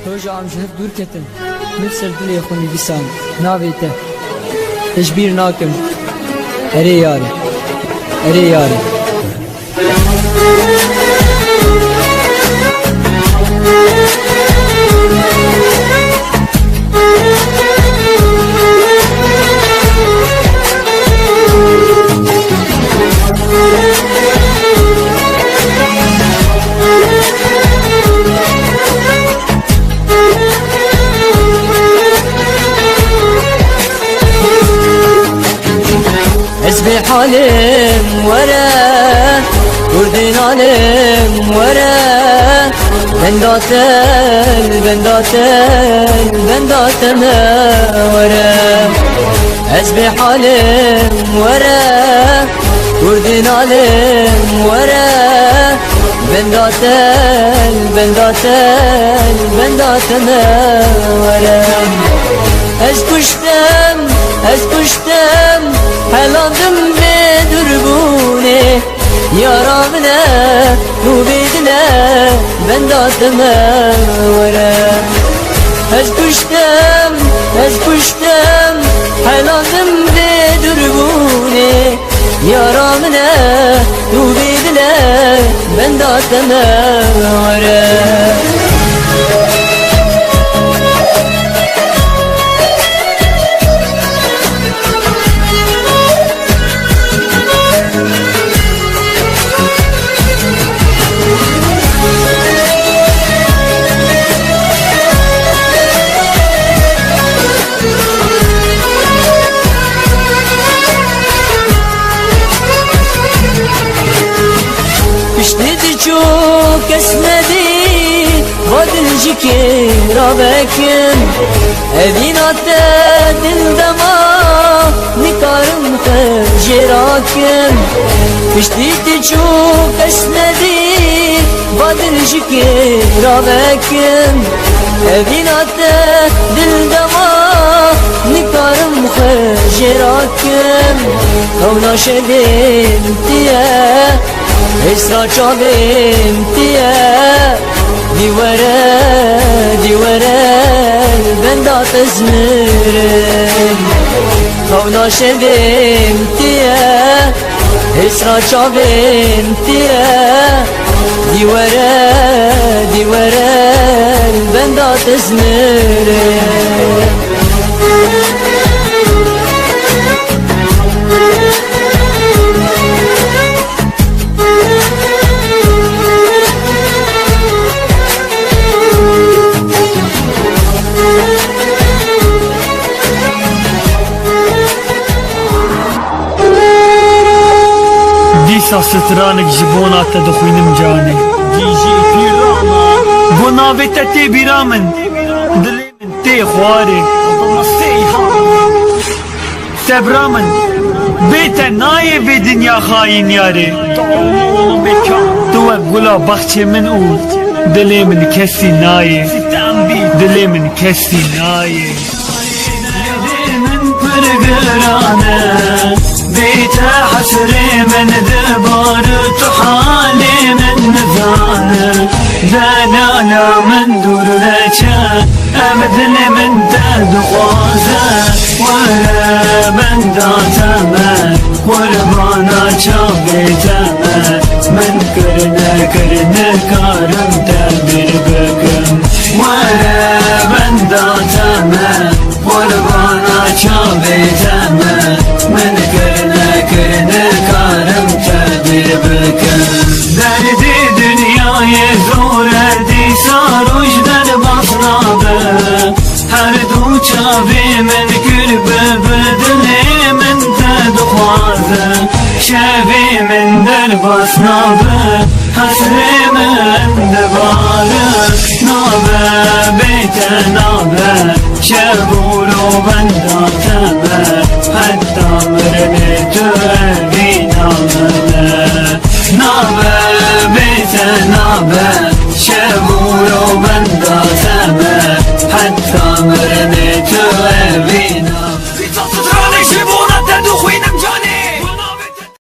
روژ آمجهر دور کتن نفسر دلی خونی بیسان ناویته تشبیر ناکم اره یاری اره یاری حزبي حالم ورا وردين عالم ورا بنداتل ورا حزبي حالم ورا وردين عالم ورا بنداتل ورا از کشتم حلاندم به دربونه یارامنه رو بیدنه بنداتم ورا از کشتم حلاندم به دربونه یارامنه رو بیدنه بنداتم ورا پشتی çok esmedi vadinci ki rabekim evin atte dildama nikarım tecirakim pişti çok esmedi vadinci ki rabekim evin atte dildama nikarım tecirakim kavna şedim diye اسرا چابیم تیه دیوره بندات ازمرم خونا شدیم تیه اسرا چابیم تیه دیوره بندات ازمرم دیسا سترانک جبونات دخوینم جانی جیجی پیراما بو ناویت تی بیرامن دلی من تی خواری تبرامن بیت نایه بی دنیا خاین یاری تو گلا بخش من او دلی من کسی نایه دلی من کسی نایه من پرگرانه بيت حسري من ذبار حالي من نذانه دلالا من دور لجا أبدل من تدخوازه ولا من داتمه وربانا شابيتمه من كرنا كارم تبير بكم ولا من داتمه وربانا شابيتمه من كرنا كارم تبير بكم دردي دنياي زور دي صار وجدان بصنابه هر دو چاوي من قلب بدلي من تدخوازه شافي من در بصنابه حسري من دباله نابه بيت نابه شابولو بنداتبه حتى مرني تؤذي نابه